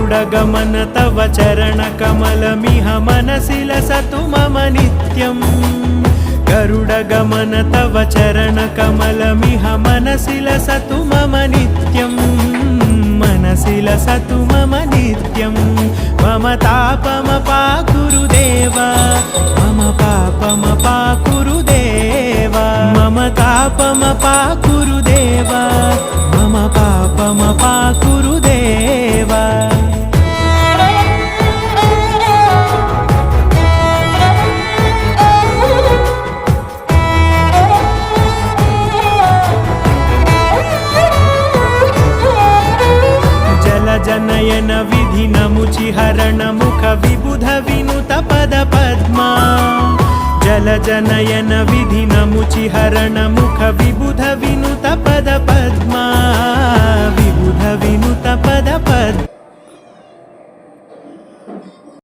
गरुडगमन तव चरणकमलमिह मनसि लसतु मम नित्यम् गरुडगमन तव चरणकमलमिह मनसि लसतु मम नित्यम् मनसि लसतु मम नित्यम् मम तापमपाकुरु देव मम पापमपाकुरु देव मम तापमपाकुरु देव मम पापमपाकुरु देव जनयन विधि नमुचिहरण मुख विबुध विनुत पद पद्मा जल जनयन विधि नमुचिहरण मुख विबुध विनुत पद पद्मा विबुध विनुत पद पद्मा।